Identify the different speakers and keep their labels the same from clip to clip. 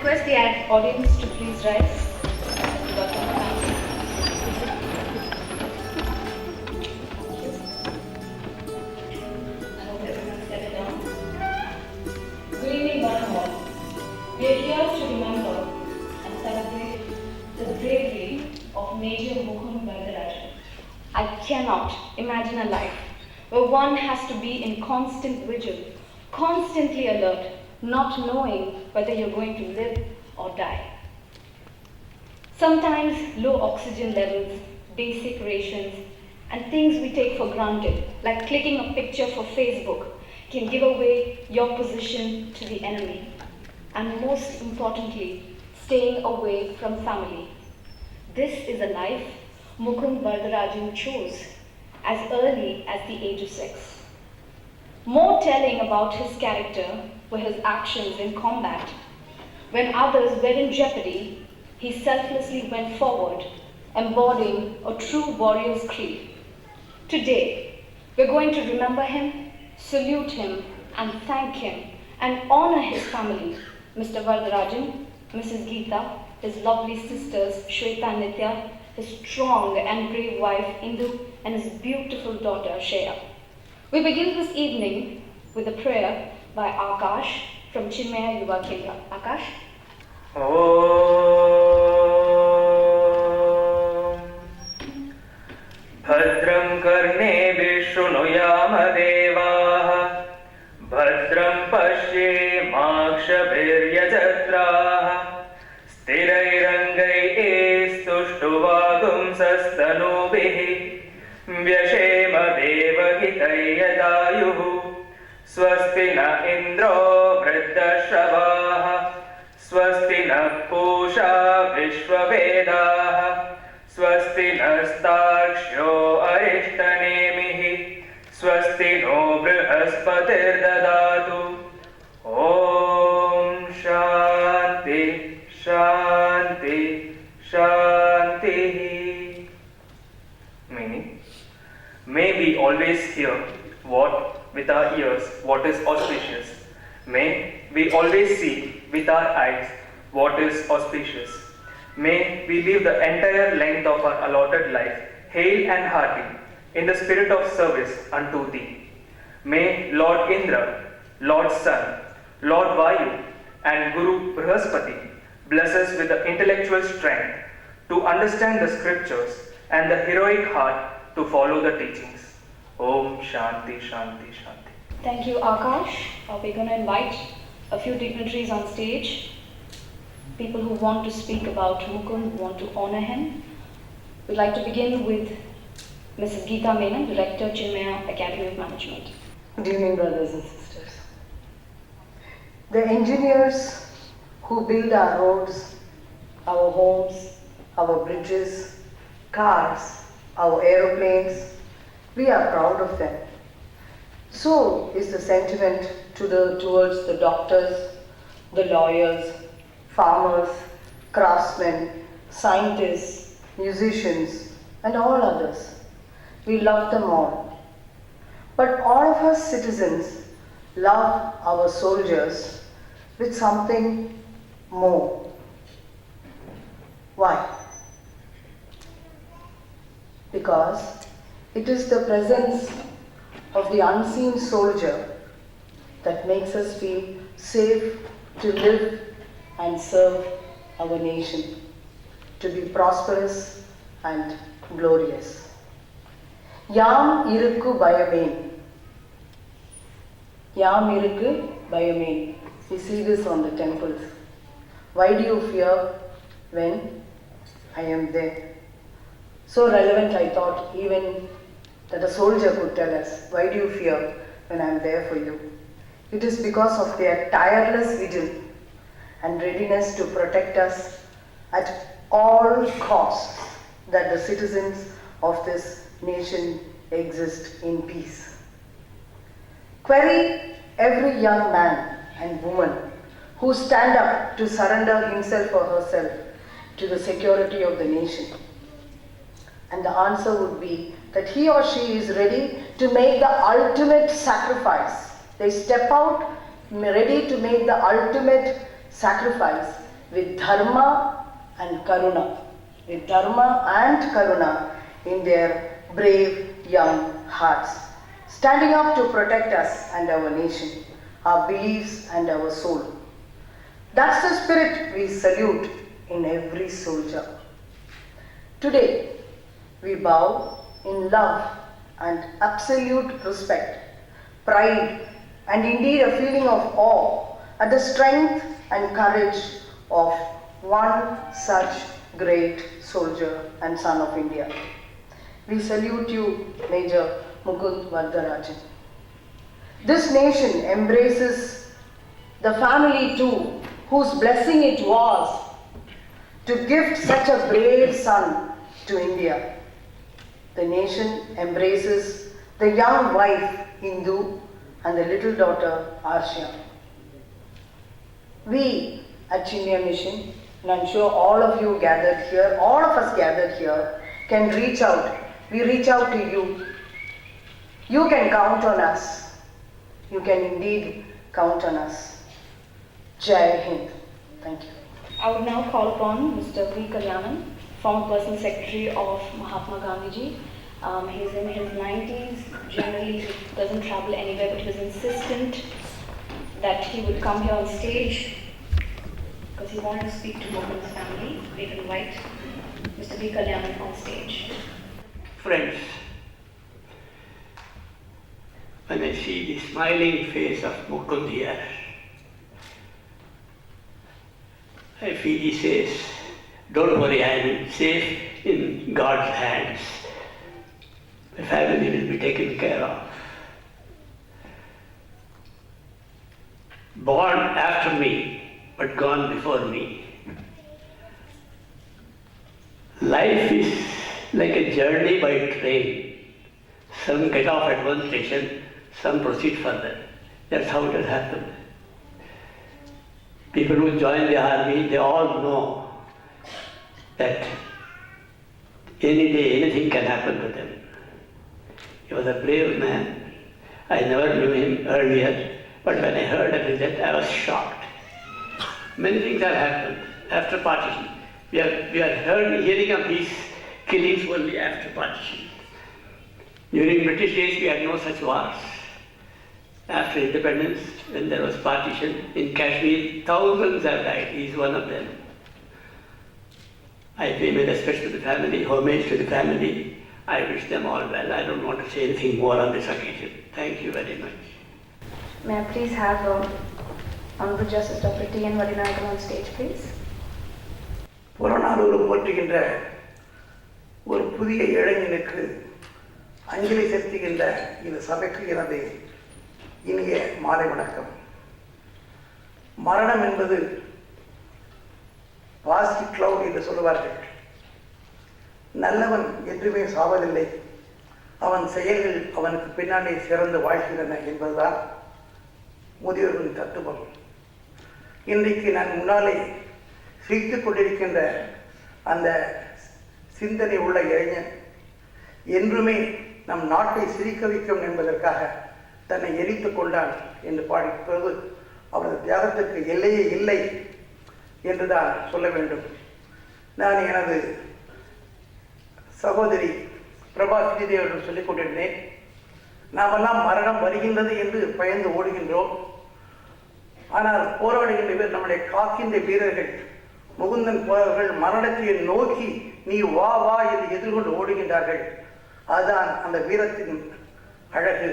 Speaker 1: Request the audience to please rise. I hope everyone settled down. Good evening, one and all. We are here to remember and celebrate the bravery of Major Mukund Varadarajan. I cannot imagine a life where one has to be in constant vigil, constantly alert, not knowing whether you're going to live or die. Sometimes low oxygen levels, basic rations, and things we take for granted, like clicking a picture for Facebook, can give away your position to the enemy. And most importantly, staying away from family. This is a life Mukund Varadarajan chose as early as the age of 6. More telling about his character were his actions in combat. When others were in jeopardy, he selflessly went forward, embodying a true warrior's creed. Today, we're going to remember him, salute him, and thank him, and honor his family, Mr. Varadarajan, Mrs. Geeta, his lovely sisters, Shweta and Nitya, his strong and brave wife, Indu, and his beautiful daughter, Shreya. We begin this evening with a prayer by Akash from Chinmaya Yuva Kendra. Akash?
Speaker 2: Bhadram karne vishunuyama devaha Bhadram pashye स्वस्तनूभिः व्यशेम देवहितैयदायुः स्वस्ति न इन्द्रो वृद्धश्रवाः स्वस्ति नः पूषा विश्ववेदाः स्वस्ति नस्तार्क्ष्यो अरिष्टनेमिः स्वस्ति no बृहस्पतिर्ददातु ॐ शान्ति शान्ति शान्तिः. Meaning, may we always hear with our ears what is auspicious. May we always see with our eyes what is auspicious. May we live the entire length of our allotted life hale and hearty in the spirit of service unto Thee. May Lord Indra, Lord Sun, Lord Vayu and Guru Brihaspati bless us with the intellectual strength to understand the scriptures and the heroic heart to follow the teachings. Om Shanti Shanti Shanti.
Speaker 1: Thank you, Akash. We're going to invite a few dignitaries on stage, people who want to speak about Mukund, who want to honor him. We'd like to begin with Mrs. Geeta Menon, Director, Chinmaya Academy of Management.
Speaker 3: Good evening, brothers and sisters. The engineers who build our roads, our homes, our bridges, cars, our aeroplanes, we are proud of them. So is the sentiment towards the doctors, the lawyers, farmers, craftsmen, scientists, musicians, and all others. We love them all. But all of us citizens love our soldiers with something more. Why? Because it is the presence of the unseen soldier that makes us feel safe to live and serve our nation, to be prosperous and glorious. Yam irukku bayameen. Yam irukku bayameen. We see this on the temples. Why do you fear when I am there? So relevant, I thought, even that a soldier could tell us, why do you fear when I am there for you? It is because of their tireless vigil and readiness to protect us at all costs that the citizens of this nation exist in peace. Query every young man and woman who stand up to surrender himself or herself to the security of the nation. And the answer would be that he or she is ready to make the ultimate sacrifice. They step out ready to make the ultimate sacrifice with dharma and karuna. With dharma and karuna in their brave young hearts. Standing up to protect us and our nation, our beliefs and our soul. That's the spirit we salute in every soldier. Today, we bow in love and absolute respect, pride, and indeed a feeling of awe at the strength and courage of one such great soldier and son of India. We salute you, Major Mukund Vardarajan. This nation embraces the family too, whose blessing it was to gift such a brave son to India. The nation embraces the young wife, Hindu, and the little daughter, Arshia. We at Chinmaya Mission, and I'm sure all of you gathered here, all of us gathered here, can reach out. We reach out to you. You can count on us. You can indeed count on us. Jai Hind. Thank you.
Speaker 1: I would now call upon Mr. V. Kalyanan, former personal secretary of Mahatma Gandhiji. He's in his 90s, generally he doesn't travel anywhere, but he was insistent that he would come here on stage because he wanted to speak to Mukund's family. We invite Mr. V. Kalyanan on stage.
Speaker 4: Friends, when I see the smiling face of Mukund here, I feel he says, don't worry, I am safe in God's hands. The family will be taken care of. Born after me, but gone before me. Life is like a journey by train. Some get off at one station, some proceed further. That's how it has happened. People who join the army, they all know that any day anything can happen to them. He was a brave man. I never knew him earlier, but when I heard of that, I was shocked. Many things have happened after partition. We are hearing of these killings only after partition. During British days, we had no such wars. After independence, when there was partition in Kashmir, thousands have died. He is one of them. I pay my respects to the family, homage to the family. I wish them all well. I don't want to say anything more on this occasion. Thank you very much.
Speaker 1: May I please have Honorable Justice Dr. T.N. Vadinayagam on stage, please?
Speaker 5: Purananuru போற்றுகின்ற ஒரு புதிய இளைஞனுக்கு அஞ்சலி செலுத்துகின்ற இந்த சபைக்கு எனது இனிய மாலை வணக்கம். மரணம் என்பது பாசிட்டிவ் கிளவுட் என்று சொல்லுவார்கள். நல்லவன் என்றுமே சாவதில்லை, அவன் செயல்கள் அவனுக்கு பின்னாலே சிறந்து வாழ்கின்றன என்பதுதான் முதியோர்களின் தத்துவம். இன்றைக்கு நான் முன்னாலே சிரித்துக் கொண்டிருக்கின்ற அந்த சிந்தனை உள்ள இளைஞன் என்றுமே நம் நாட்டை சிரிக்க வைக்கும் என்பதற்காக தன்னை எரித்துக் கொண்டான் என்று பாடிப்பது அவரது தியாகத்திற்கு எல்லையே இல்லை என்றுதான் சொல்ல வேண்டும். நான் எனது சகோதரி பிரபா ஸ்ரீதேவர்கள் சொல்லிக் கொண்டிருந்தேன், நாமெல்லாம் மரணம் வருகின்றது என்று பயந்து ஓடுகின்றோம். ஆனால் போராடுகின்ற நம்முடைய காக்கின்ற வீரர்கள் முகுந்தன் போரவர்கள் மரணத்தை நோக்கி நீ வா வா என்று எதிர்கொண்டு ஓடுகின்றார்கள். அதுதான் அந்த வீரத்தின் அழகு.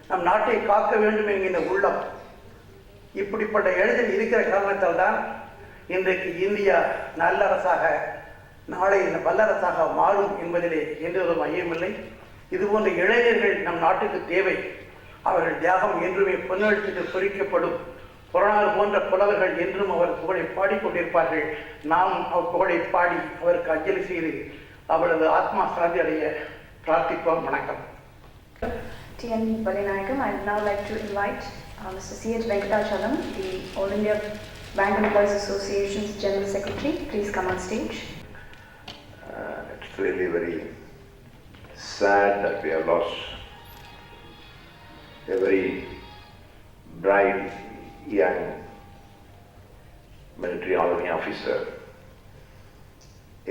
Speaker 5: நம் நாட்டை காக்க வேண்டும் என்கின்ற உள்ளம் இப்படிப்பட்ட எழுதல் இருக்கிற காரணத்தால் தான் இன்றைக்கு இந்தியா நல்லரசாக நாளை வல்லரசாக மாறும் என்பதிலே எந்த ஒரு ஐயமில்லை. இதுபோன்ற இளைஞர்கள் நம் நாட்டுக்கு தேவை. அவர்கள் தியாகம் என்றுமே பொன்னெழுத்துக்கு பொறிக்கப்படும். புறநானூறு போன்ற புலவர்கள் என்றும் அவர் புகழை பாடிக்கொண்டிருப்பார்கள். நாம் அவர் புகழை பாடி அவருக்கு அஞ்சலி செய்து அவரது ஆத்மா சாந்தி அடைய பிரார்த்திப்போம். வணக்கம்.
Speaker 1: T.N. Vadinayagam, I would now like to invite Mr. C.H. Venkatachalam, the All India Bank Employees Association's General Secretary. Please come on stage.
Speaker 6: It's really very sad that we have lost a very bright young military army officer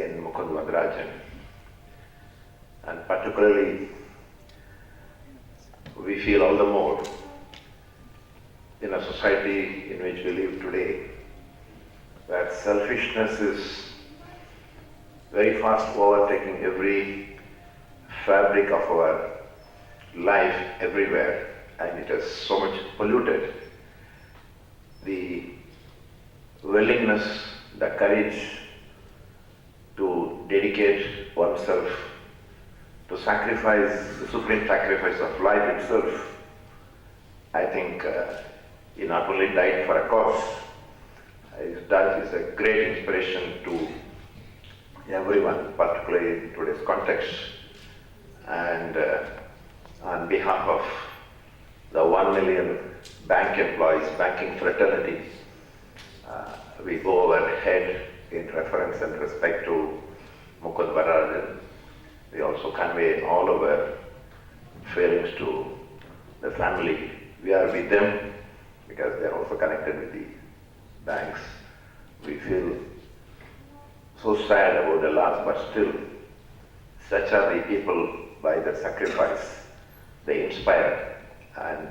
Speaker 6: in Mukund Varadarajan, and particularly we feel all the more in a society in which we live today, where selfishness is very fast overtaking every fabric of our life everywhere, and it has so much polluted the willingness, the courage to dedicate oneself, to sacrifice, the supreme sacrifice of life itself. I think he not only died for a cause, his death is a great inspiration to everyone, particularly in today's context. And on behalf of the 1 million bank employees, banking fraternity, we go overhead in reference and respect to Mukund Varadarajan. We also convey all our feelings to the family. We are with them because they are also connected with the banks. We feel so sad about the loss, but still, such are the people by their sacrifice. They inspire, and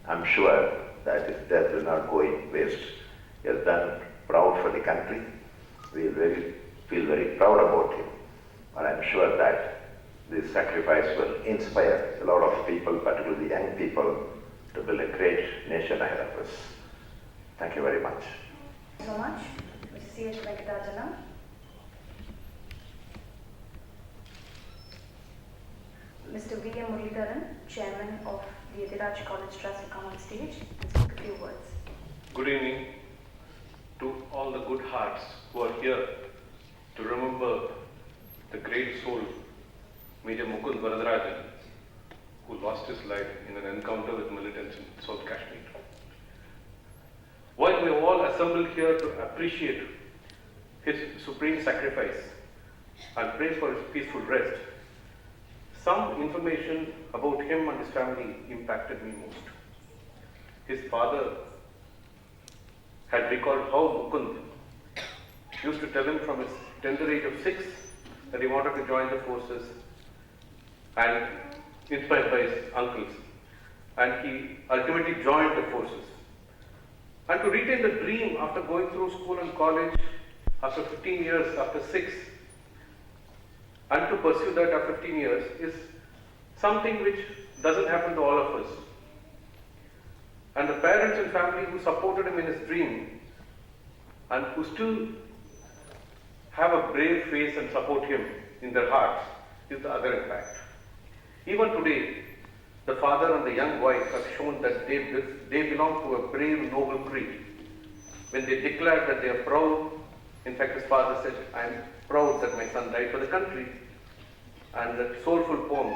Speaker 6: I'm sure that his death will not go in waste. He has done proud for the country. We feel very proud about him, and I'm sure that this sacrifice will inspire a lot of people, particularly the young people, to build a great nation ahead of us. Thank you very much.
Speaker 1: Thank you so much, Mr. C.H. Venkatachalam. Mr. V.M. Muralidharan, Chairman of the Yadiraj College Trust, to come on stage and speak a few words.
Speaker 7: Good evening to all the good hearts who are here to remember the great soul, Major Mukund Varadarajan, who lost his life in an encounter with militants in South Kashmir. While we are all assembled here to appreciate his supreme sacrifice and pray for his peaceful rest, some information about him and his family impacted me most. His father had recalled how Mukund used to tell him from his tender age of 6 that he wanted to join the forces, and inspired by his uncles, and he ultimately joined the forces. And to retain the dream after going through school and college, after 15 years, after 6, and to pursue that after 15 years is something which doesn't happen to all of us. And the parents and family who supported him in his dream and who still have a brave face and support him in their hearts is the other impact. Even today, the father and the young wife have shown that they belong to a brave, noble creed. When they declared that they are proud, in fact his father said, "I am proud that my son died for the country," and that soulful poem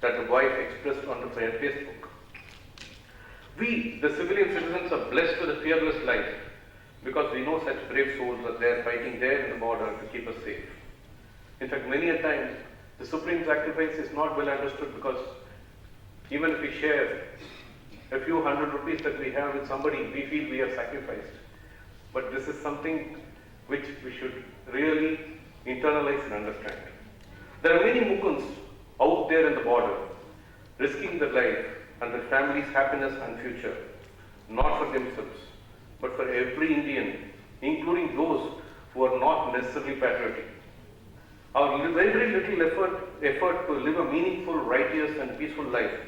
Speaker 7: that the wife expressed on the Facebook. We, the civilian citizens, are blessed with a fearless life because we know such brave souls are there fighting there in the border to keep us safe. In fact, many a time, the supreme sacrifice is not well understood because even if we share a few hundred rupees that we have with somebody, we feel we have sacrificed. But this is something which we should really internalize and understand. There are many Mukunds out there in the border, risking their life and their family's happiness and future, not for themselves, but for every Indian, including those who are not necessarily patriotic. Our very little effort to live a meaningful, righteous and peaceful life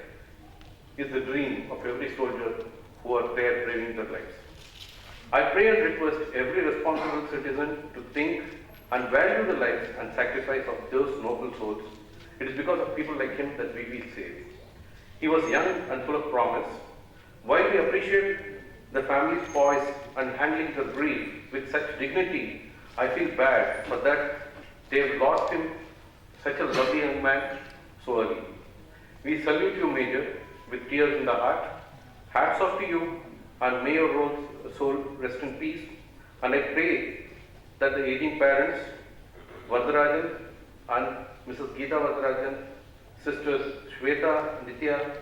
Speaker 7: is the dream of every soldier who are there braving their lives. I pray and request every responsible citizen to think and value the lives and sacrifice of those noble souls. It is because of people like him that we feel safe. He was young and full of promise. While we appreciate the family's poise and handling the grief with such dignity, I feel bad for that they have lost him, such a lovely young man, so early. We salute you, Major, with tears in the heart. Hats off to you, and may your soul rest in peace. And I pray that the aging parents, Varadarajan and Mrs. Geeta Varadarajan, sisters Shweta, Nitya,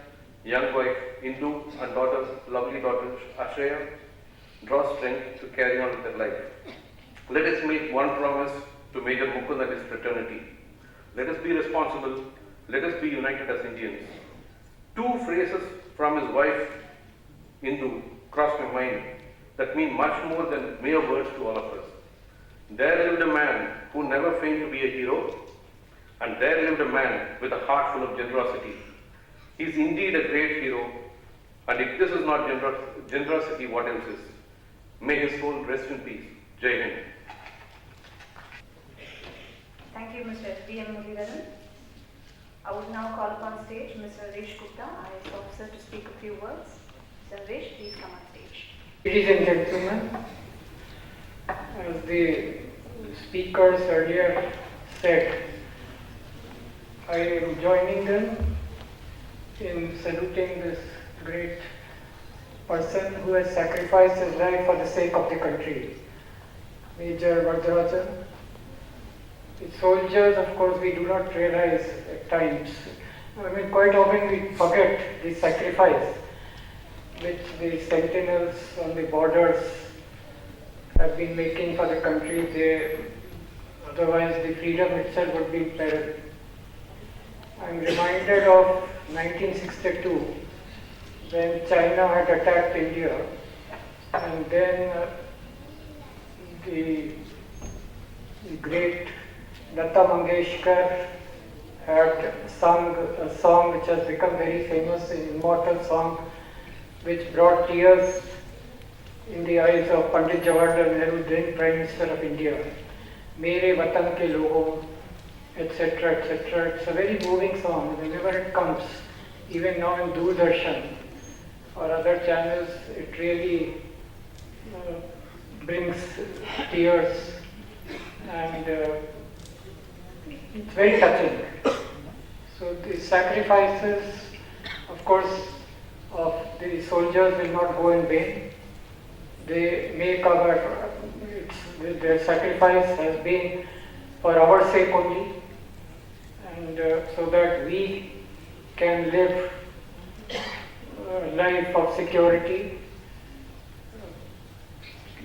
Speaker 7: young wife Indu, and daughters, lovely daughter Ashreya, draw strength to carry on with their life. Let us make one promise to Major Mukund and his fraternity. Let us be responsible. Let us be united as Indians. Two phrases from his wife Indu crossed my mind that mean much more than mere words to all of us. There lived a man who never feigned to be a hero, and there lived a man with a heart full of generosity. He is indeed a great hero, and if this is not generosity, what else is? May his soul rest in peace. Jai Hind.
Speaker 1: Thank you, Mr. V.M. Muralidharan. I would now call upon stage Mr. Naresh Gupta, IAS officer, to speak a few words. Mr. Naresh, please come on stage.
Speaker 8: Ladies and gentlemen, as the speakers earlier said, I am joining them in saluting this great person who has sacrificed his life for the sake of the country, Major Varadarajan. The soldiers, of course, we do not realize at times. I mean, quite often we forget the sacrifice which the sentinels on the borders have been making for the country. Otherwise, the freedom itself would be in peril. I am reminded of 1962, when China had attacked India, and then the great Lata Mangeshkar had sung a song which has become very famous, an immortal song, which brought tears in the eyes of Pandit Jawaharlal Nehru, then Prime Minister of India. Mere Vatan ke logon, etc., etc. It's a very moving song. Whenever it comes, even now in Doordarshan or other channels, it really brings tears, and it's very touching. So the sacrifices, of course, of the soldiers will not go in vain. They make their sacrifice has been for our sake only, and so that we can live a life of security.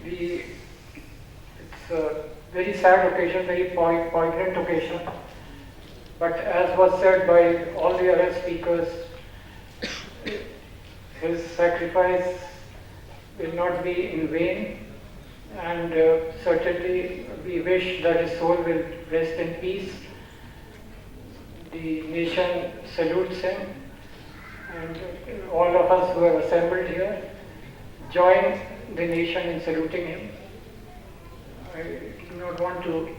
Speaker 8: It's a very sad occasion, very poignant occasion, but as was said by all the other speakers, his sacrifice will not be in vain, and certainly we wish that his soul will rest in peace. The nation salutes him, and all of us who have assembled here join the nation in saluting him. I do not want to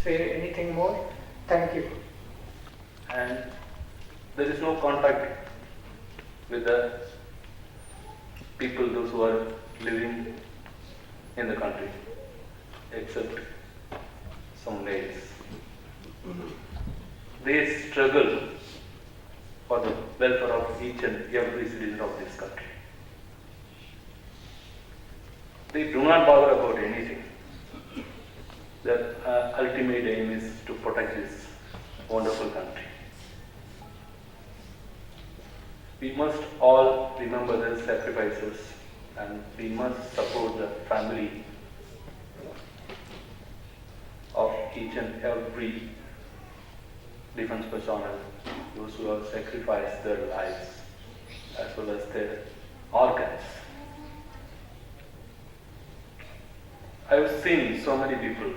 Speaker 8: say anything more. Thank you.
Speaker 7: And there is no contact with the people, those who are living in the country, except some days. They struggle for the welfare of each and every citizen of this country. They do not bother about anything. Their ultimate aim is to protect this wonderful country. We must all remember their sacrifices, and we must support the family of each and every defense personnel, those who have sacrificed their lives as well as their organs. I have seen so many people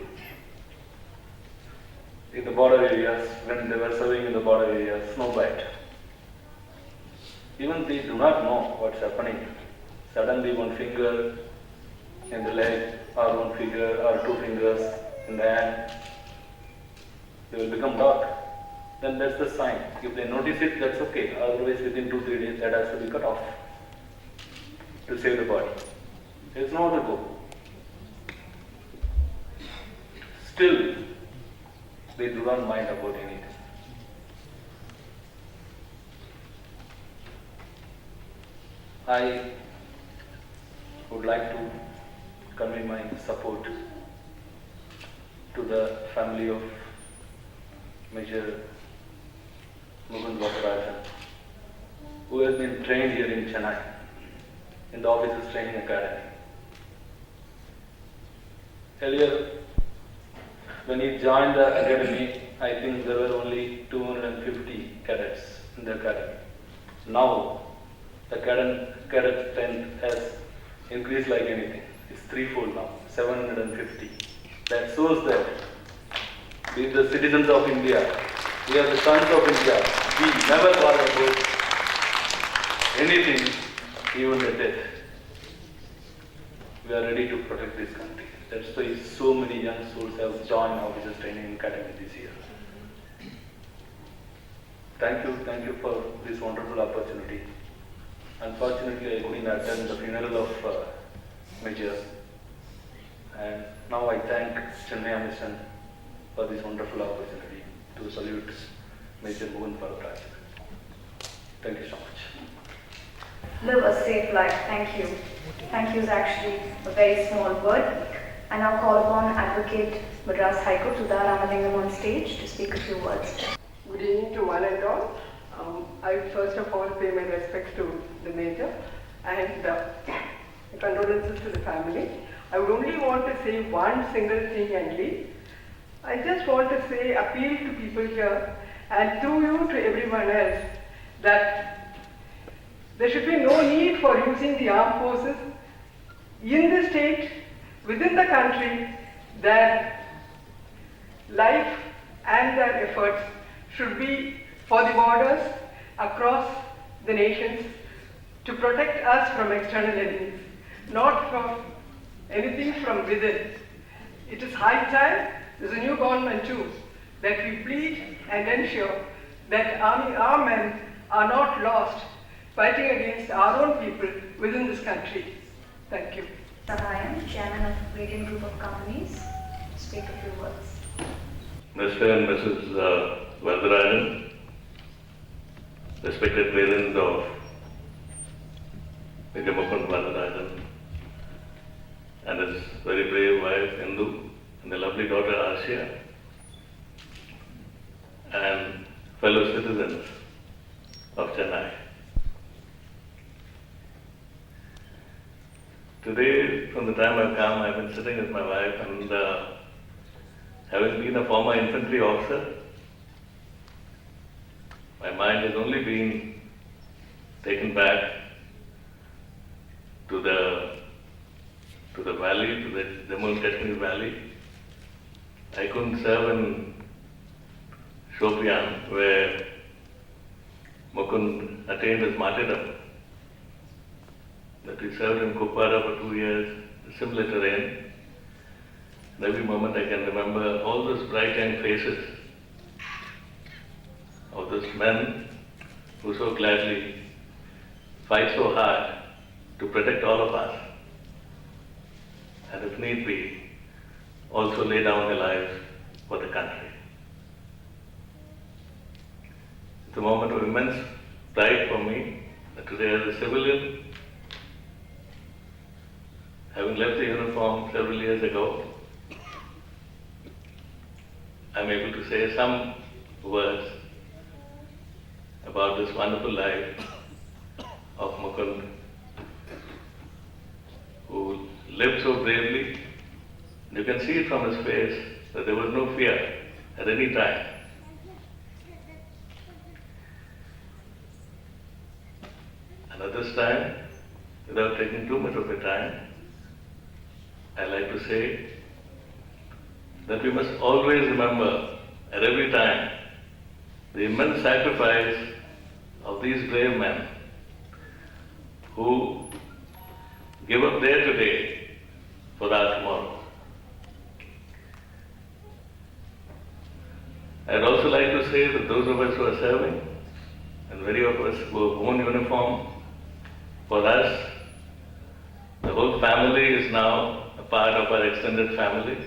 Speaker 7: in the border areas, when they were serving in the border areas, snowbite. Even they do not know what's happening. Suddenly one finger in the leg, or one finger or two fingers in the hand, they will become dark. Then that's the sign. If they notice it, that's okay. Otherwise within 2-3 days that has to be cut off to save the body. There's no other go. Still, they do not mind about anything. I would like to convey my support to the family of Major Mukund Varadarajan, who has been trained here in Chennai, in the Officers Training Academy. Earlier, when he joined the academy, I think there were only 250 cadets in the academy. Now, the cadet strength has increased like anything. It's threefold now, 750. That shows that we are the citizens of India, we are the sons of India. We never bother about anything, even the death. We are ready to protect this country. That's why so many young souls have joined Officers Training Academy this year. Thank you for this wonderful opportunity. Unfortunately, I couldn't attend the funeral of Major. And now I thank Chennai Mission for this wonderful opportunity to salute Major Mukund Varadarajan. Thank you so much.
Speaker 1: Live a safe life. Thank you. Thank you is actually a very small word. I now call upon Advocate Madras High Court Sudha Ramalingam on stage to speak a few words.
Speaker 9: Good evening to one and all. I first of all pay my respects to the Major and condolences to the family. I would only want to say one single thing and leave. I just want to say, appeal to people here and through you to everyone else, that there should be no need for using the armed forces in the state, within the country. Their life and their efforts should be for the borders across the nations to protect us from external enemies, not from anything from within. It is high time, there's a new government too, that we plead and ensure that our men are not lost fighting against our own people within this country. Thank you.
Speaker 1: Sarayan, Chairman of Radiant Group of Companies, speak a few words.
Speaker 10: Mr. and Mrs. Varadarajan, respected parents of Major Mukund Varadarajan and his very brave wife Indu and the lovely daughter Asya, and fellow citizens of Chennai. Today, from the time I've come, I've been sitting with my wife, and having been a former infantry officer, my mind has only been taken back to the valley, to the Jammu and Kashmir valley. I couldn't serve in Shopian, where Mukund attained his martyrdom. But we served in Kupwara for 2 years, similar terrain. And every moment I can remember all those bright young faces of those men who so gladly fight so hard to protect all of us, and if need be, also lay down their lives for the country. It's a moment of immense pride for me that today as a civilian, having left the uniform several years ago, I'm able to say some words about this wonderful life of Mukund, who lived so bravely. You can see it from his face that there was no fear at any time. And at this time, without taking too much of your time, I like to say that we must always remember at every time the immense sacrifice of these brave men who give up their today for our tomorrow. I'd also like to say that those of us who are serving, and many of us who have worn uniform, for us, the whole family is now a part of our extended family.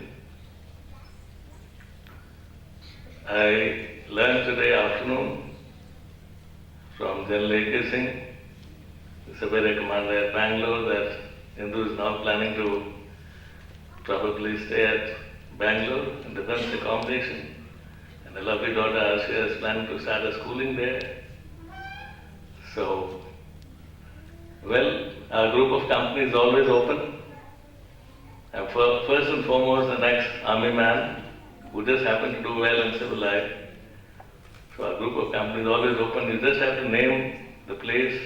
Speaker 10: I learned today afternoon from General A.K. Singh, the Sabera commander at Bangalore, that Hindu is now planning to probably stay at Bangalore in defense accommodation. And the lovely daughter Asya is planning to start her schooling there. So, well, our group of companies is always open. And first and foremost, the next army man who just happened to do well in civil life. So our group of companies is always open. You just have to name the place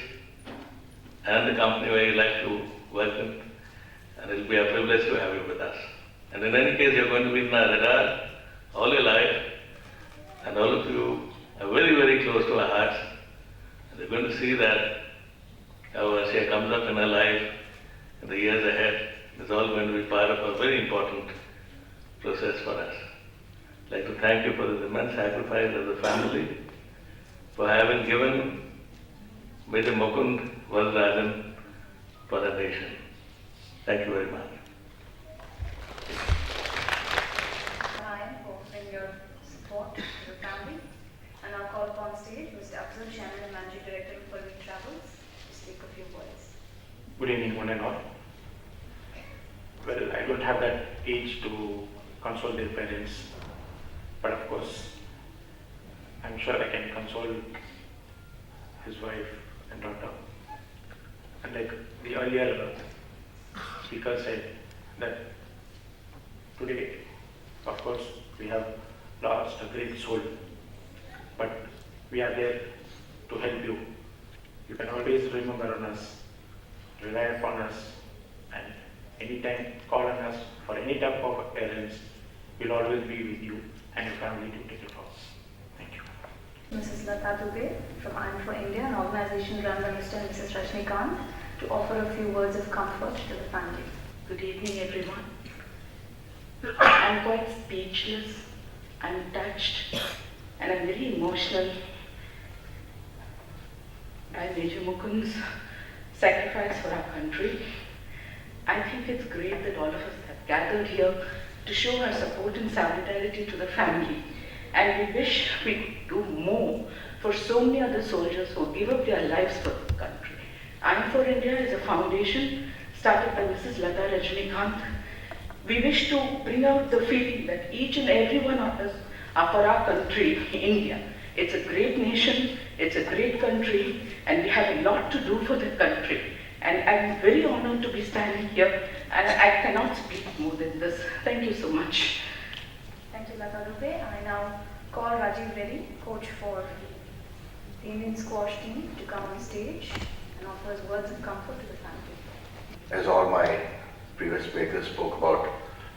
Speaker 10: and the company where you like to work in, and it'll be a privilege to have you with us. And in any case, you're going to be in our radar all your life, and all of you are very, very close to our hearts. And you're going to see that how Asya comes up in our life in the years ahead. It's all going to be part of a very important process for us. I'd like to thank you for the immense sacrifice of the family, for having given Major Mukund Varadarajan for the nation. Thank you very much.
Speaker 1: Ryan, for offering your support to the family. And I'll call upon stage Mr. Afzal, Chairman and Managing Director of Pearl Travels, to speak a few words.
Speaker 11: Good evening, one and all. Well, I don't have that age to console their parents, but of course, I'm sure I can console his wife and daughter. And like the earlier speaker said, that today, of course, we have lost a great soul, but we are there to help you. You can always remember on us, rely upon us, and anytime call on us for any type of errands. We'll always be with you and your family to take care of us. Thank you.
Speaker 1: Mrs. Lata Dubey from I'm for India, an organization run by Mr. and Mrs. Rajnikant, to offer a few words of comfort to the family.
Speaker 12: Good evening, everyone. I'm quite speechless I'm touched and I'm very emotional by Major Mukund's sacrifice for our country. I think it's great that all of us have gathered here to show our support and solidarity to the family. And we wish we could do more for so many other soldiers who give up their lives for the country. I'm for India is a foundation started by Mrs. Lata Rajnikant. We wish to bring out the feeling that each and every one of us are for our country, India. It's a great nation, it's a great country, and we have a lot to do for the country. And I'm very honored to be standing here, and I cannot speak more than this. Thank you so much.
Speaker 13: Thank you, Lata Dubey. I now call Rajiv Reddy, coach for the Indian squash team, to come on stage and offer his words of comfort to the family.
Speaker 6: As all my previous speakers spoke about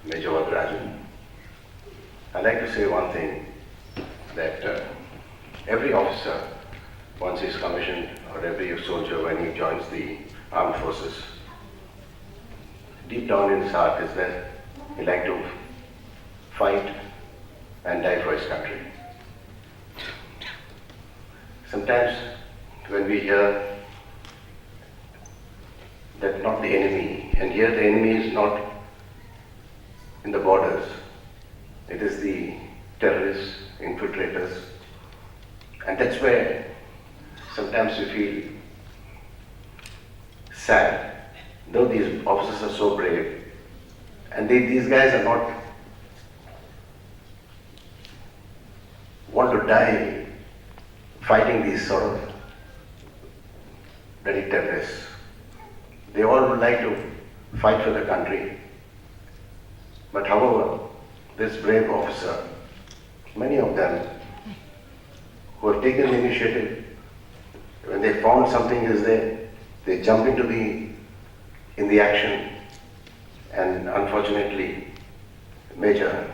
Speaker 6: Major Varadarajan, I'd like to say one thing, that every officer, once he's commissioned, or every soldier when he joins the armed forces, deep down in his heart is that he like to fight and die for his country. Sometimes when we hear that not the enemy, and here the enemy is not in the borders, it is the terrorists, infiltrators, and that's where sometimes we feel sad, though these officers are so brave, and these guys are not want to die fighting these sort of bloody terrorists. They all would like to fight for the country. But however, this brave officer, many of them who have taken the initiative, when they found something is there, they jump into in the action. And unfortunately, Major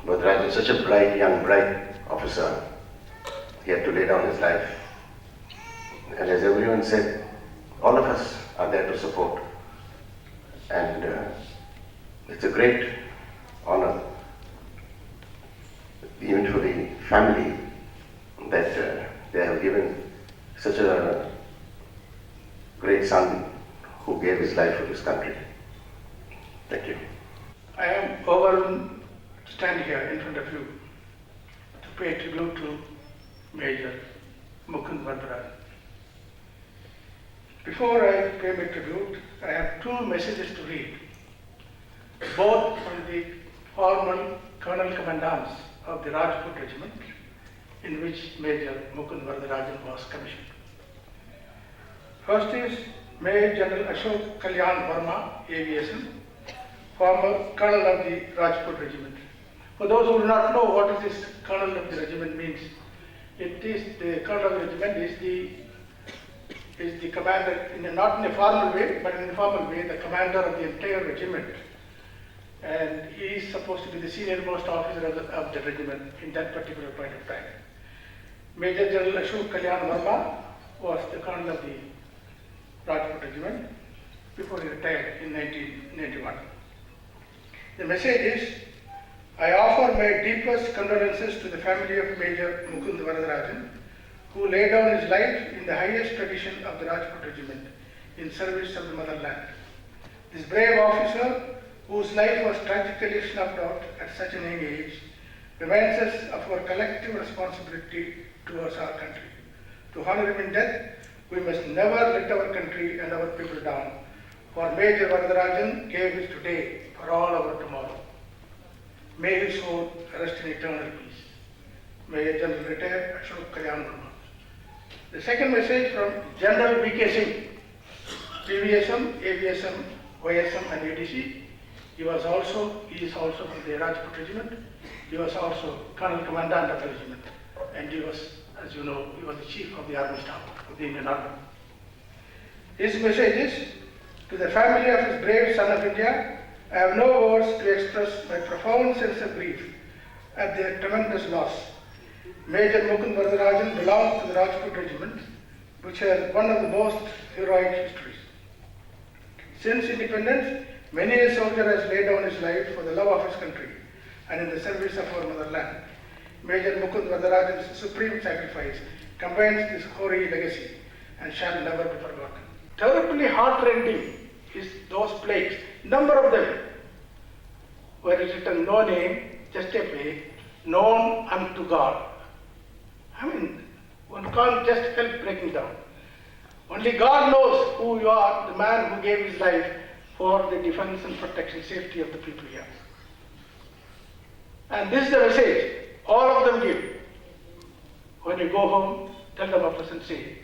Speaker 6: Varadarajan, such a bright officer, he had to lay down his life. And as everyone said, all of us are there to support. And it's a great honor, even for the family, that they have given such a great son who gave his life for this country. Thank you.
Speaker 5: I am overwhelmed to stand here in front of you to pay tribute to Major Mukund Varadarajan. Before I pay my tribute, I have two messages to read, both from the former Colonel Commandants of the Rajput Regiment, in which Major Mukund Varadarajan was commissioned. First is Major General Ashok Kalyan Verma, AVSM, former Colonel of the Rajput Regiment. For those who do not know what is this Colonel of the Regiment means, it is the Colonel of the Regiment is the commander, not in a formal way, but in an informal way, the commander of the entire regiment. And he is supposed to be the senior most officer of the regiment in that particular point of time. Major General Ashok Kalyan Verma was the Colonel of the Rajput Regiment before he retired in 1991. The message is, I offer my deepest condolences to the family of Major Mukund Varadarajan, who laid down his life in the highest tradition of the Rajput Regiment in service of the motherland. This brave officer, whose life was tragically snuffed out at such an young age, reminds us of our collective responsibility towards our country. To honor him in death, we must never let our country and our people down, for Major Varadarajan gave his today for all our tomorrow. May his soul rest in eternal peace. Major General Retired Ashok Kalyan Verma. The second message from General V.K. Singh, PVSM, AVSM, YSM and ADC. He is also from the Rajput Regiment. He was also Colonel Commandant of the regiment. And he was, as you know, he was the Chief of the Army Staff of the Indian Army. His message is, to the family of his brave son of India, I have no words to express my profound sense of grief at their tremendous loss. Major Mukund Varadarajan belonged to the Rajput Regiment, which has one of the most heroic histories. Since independence, many a soldier has laid down his life for the love of his country,
Speaker 14: and in the service of our motherland. Major Mukund Varadarajan's supreme sacrifice combines this hoary legacy and shall never be forgotten. Terribly heartrending is those plagues, number of them, where it is written no name, just a plague, known unto God. I mean, one can't just help breaking down. Only God knows who you are, the man who gave his life for the defense and protection, safety of the people here. And this is the message all of them give. When you go home, tell them a pleasant say,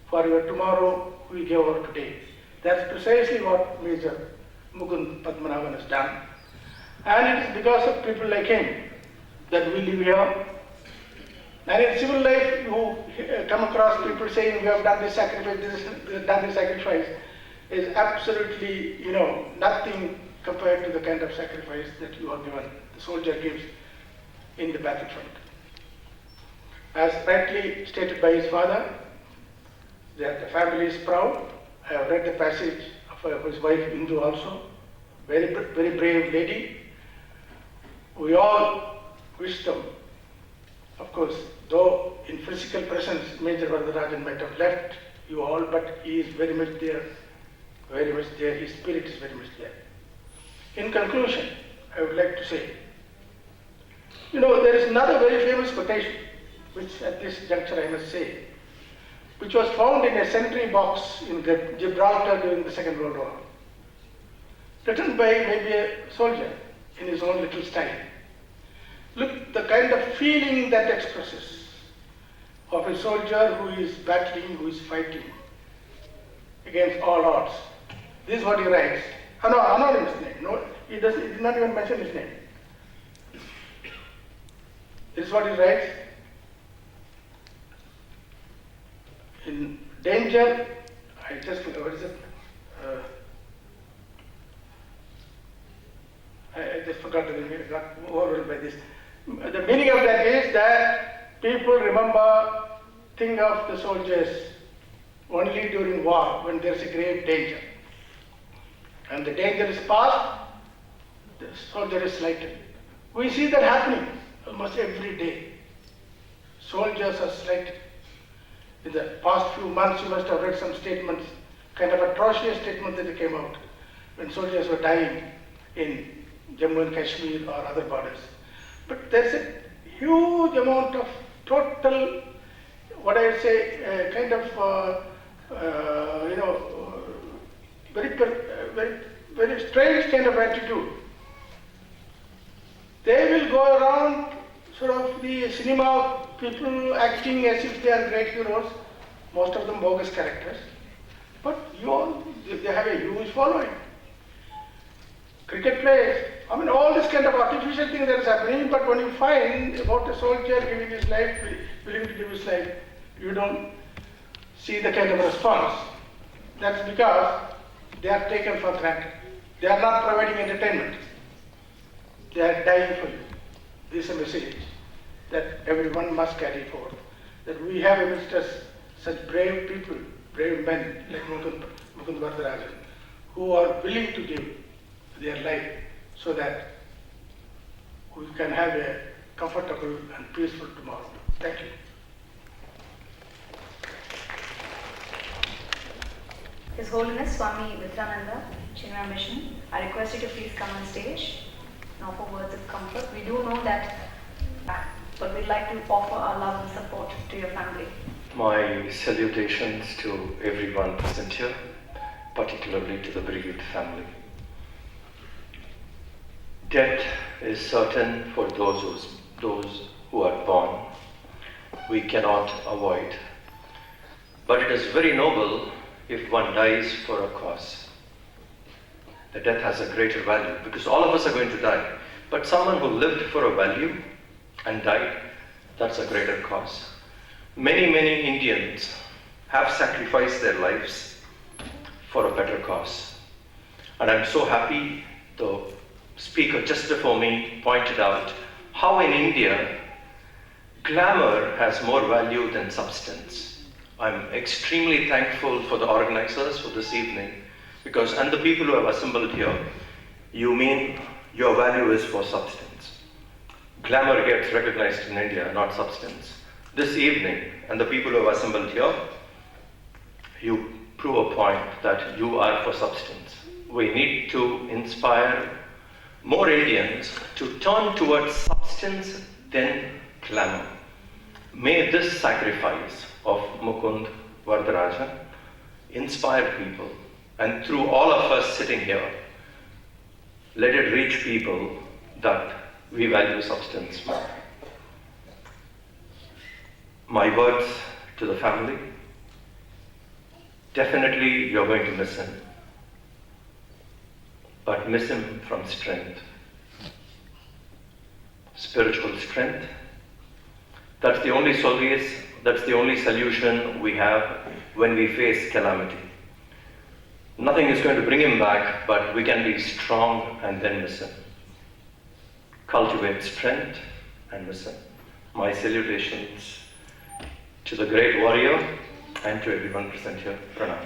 Speaker 14: for your tomorrow we give our today. That's precisely what Major Mukund Padmanabhan has done. And it is because of people like him that we live here. And in civil life, you come across people saying, we have done this sacrifice, done this sacrifice, is absolutely, nothing compared to the kind of sacrifice that you are given, the soldier gives in the battlefront. As rightly stated by his father, that the family is proud. I have read the passage of his wife Indu also, very brave lady. We all wish them, of course, though in physical presence Major Varadarajan might have left you all, but he is very much there, his spirit is very much there. In conclusion, I would like to say, there is another very famous quotation, which at this juncture I must say, which was found in a sentry box in Gibraltar during the Second World War, written by maybe a soldier in his own little style. Look, the kind of feeling that expresses of a soldier who is battling, who is fighting against all odds. This is what he writes. Anonymous name. No, he did not even mention his name. This is what he writes. In danger, I just forgot, what is it? I just forgot the name, I got overwhelmed by this. The meaning of that is that people think of the soldiers only during war, when there is a grave danger. And the danger is past, the soldier is slighted. We see that happening almost every day. Soldiers are slighted. In the past few months, you must have read some statements, kind of atrocious statements that came out when soldiers were dying in Jammu and Kashmir or other borders. But there's a huge amount of total, what I would say, kind of, very strange kind of attitude. They will go around sort of the cinema people acting as if they are great heroes, most of them bogus characters, but they have a huge following. Cricket players, all this kind of artificial thing that is happening, but when you find about a soldier giving his life, willing to give his life, you don't see the kind of response. That's because they are taken for granted. They are not providing entertainment. They are dying for you. This is a message that everyone must carry forward. That we have amidst us such brave people, brave men like Mukund Varadarajan, who are willing to give their life so that we can have a comfortable and peaceful tomorrow. Thank you.
Speaker 13: His Holiness Swami Vitrananda, Chinmaya Mission, I request you to please come on stage and offer words of comfort. We do know that, but we'd like to offer our love and support to your family.
Speaker 15: My salutations to everyone present here, particularly to the bereaved family. Death is certain for those who are born. We cannot avoid. But it is very noble if one dies for a cause. The death has a greater value because all of us are going to die. But someone who lived for a value and died, that's a greater cause. Many, many Indians have sacrificed their lives for a better cause. And I'm so happy the speaker just before me pointed out how in India, glamour has more value than substance. I'm extremely thankful for the organizers for this evening and the people who have assembled here, you mean your value is for substance. glamour gets recognized in India, not substance. This evening, and the people who have assembled here, you prove a point that you are for substance. We need to inspire more Indians to turn towards substance than glamour. May this sacrifice of Mukund Varadarajan inspire people, and through all of us sitting here, let it reach people that we value substance more. My words to the family: definitely you're going to miss him, but miss him from strength. Spiritual strength. That's the only solace, that's the only solution we have when we face calamity. Nothing is going to bring him back, but we can be strong and then miss him. Cultivate strength and miss him. My salutations to the great warrior and to everyone present here. Pranam.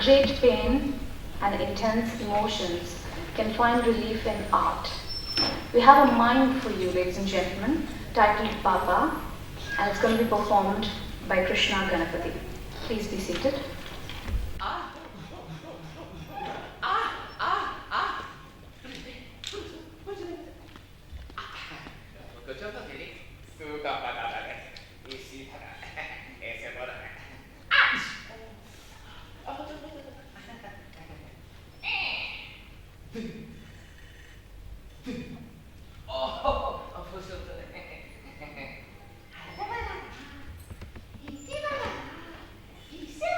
Speaker 13: Great pain and intense emotions can find relief in art. We have a mime for you, ladies and gentlemen, titled Papa, and it's going to be performed by Krishna Ganapati. Please be seated.
Speaker 16: Isi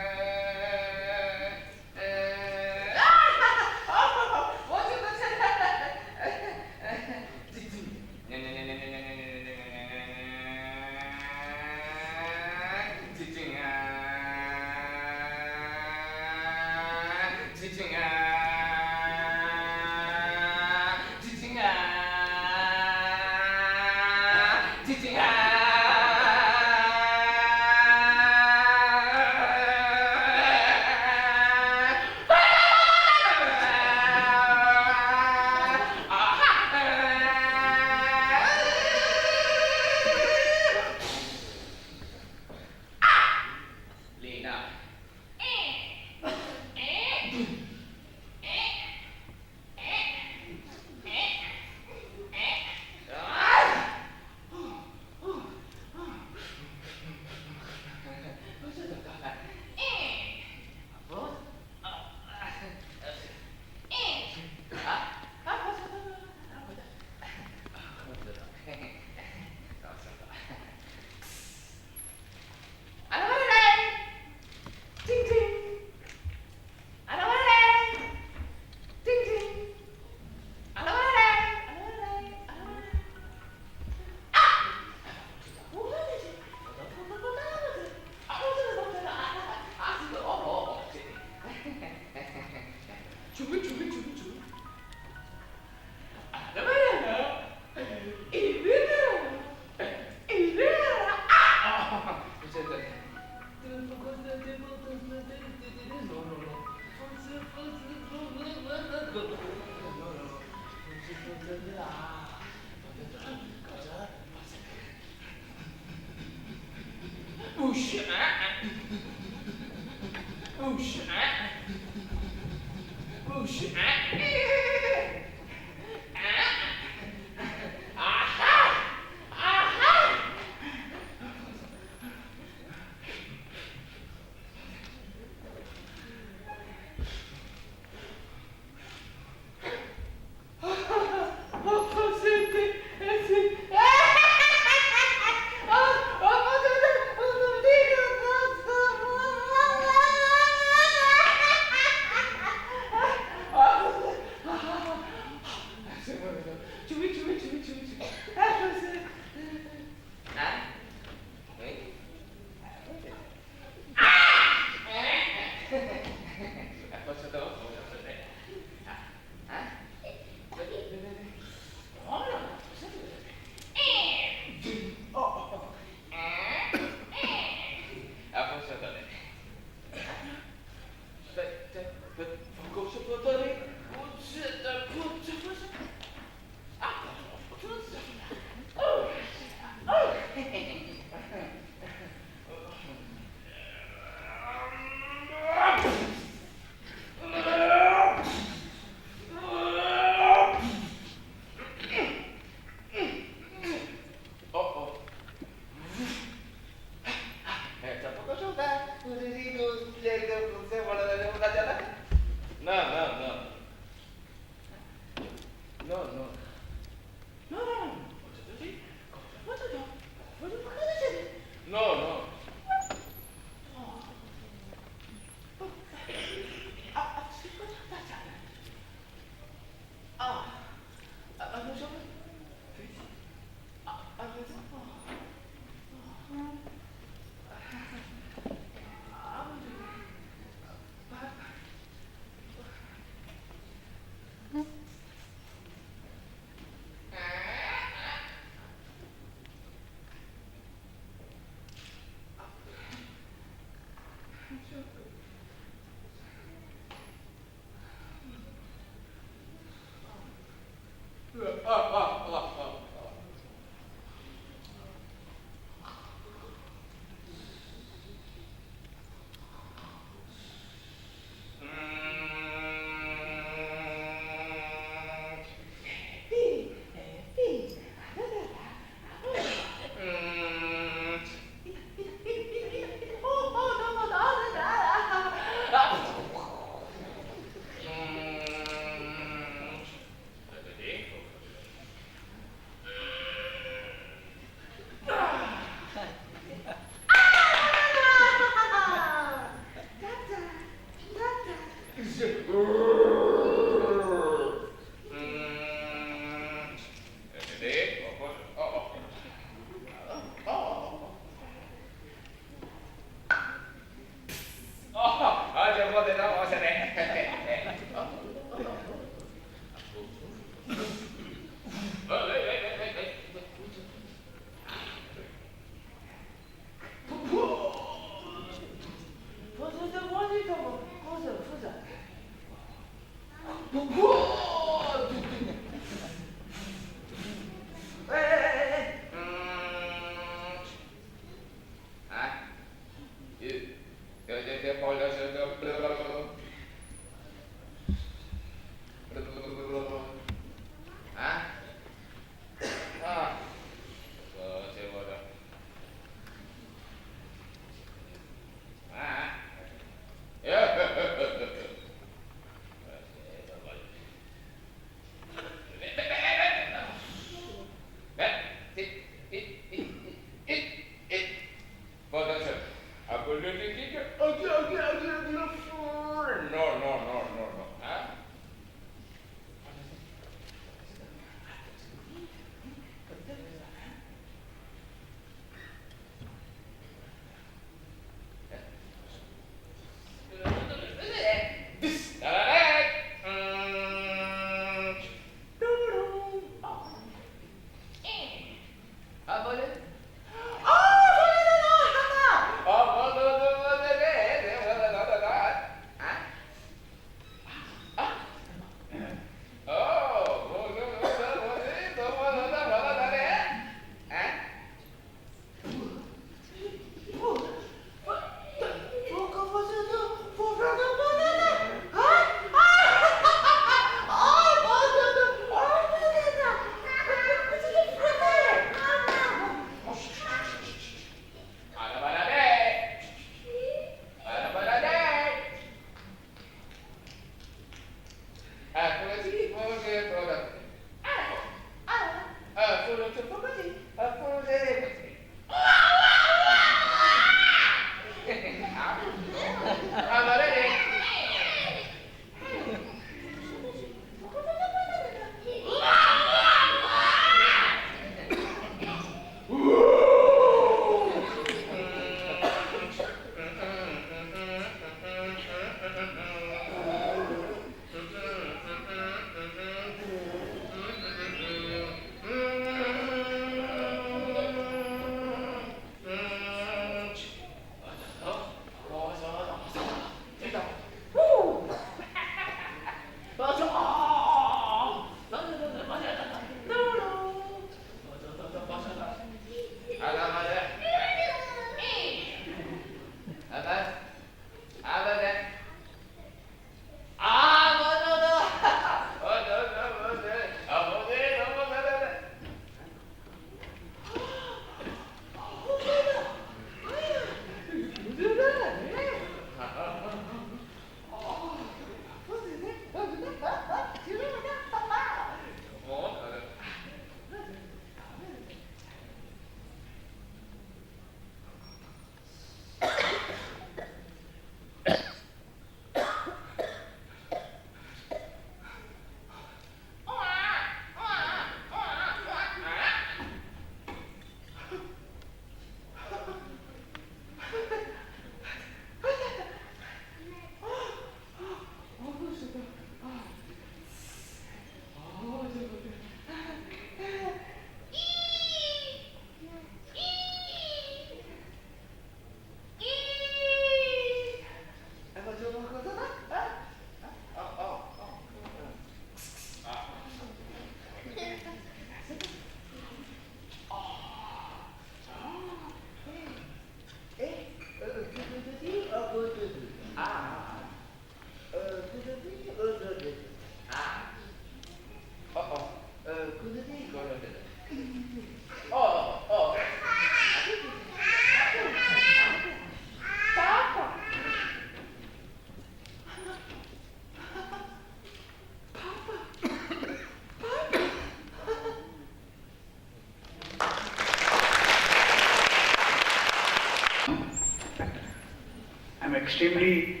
Speaker 16: extremely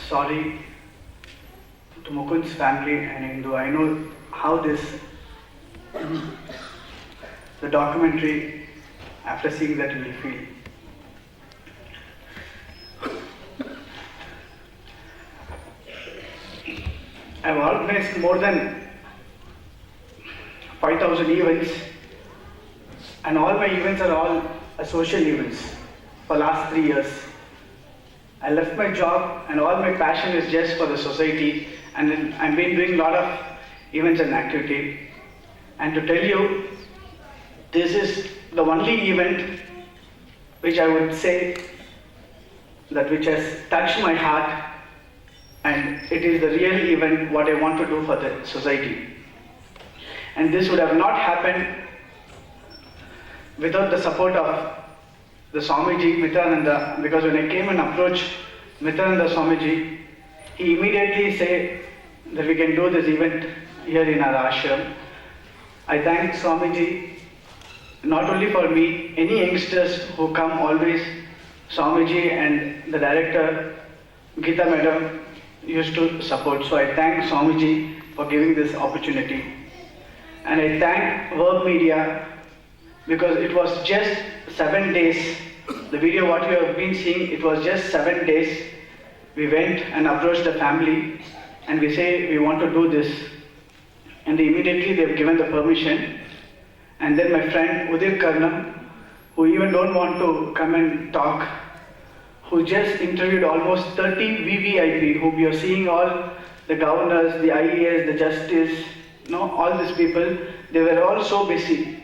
Speaker 16: sorry to Mukund's family and Hindu. I know how the documentary, after seeing that, you will feel. I've organized more than 5,000 events, and all my events are all social events for last 3 years. I left my job and all my passion is just for the society, and then I've been doing a lot of events and activity. And to tell you, this is the only event which I would say that which has touched my heart, and it is the real event what I want to do for the society. And this would have not happened without the support of the Swamiji Mithrananda, because when I came and approached Mithrananda Swamiji, he immediately said that we can do this event here in our ashram. I thank Swamiji not only for me, any youngsters who come always, Swamiji and the director Geeta Madam used to support. So I thank Swamiji for giving this opportunity. And I thank Work Media because it was just 7 days. The video what you have been seeing, it was just 7 days. We went and approached the family and we say we want to do this. And immediately they have given the permission. And then my friend Udir Karnam, who even don't want to come and talk, who just interviewed almost 30 VVIP, whom you are seeing all the governors, the IAS, the justice, all these people, they were all so busy.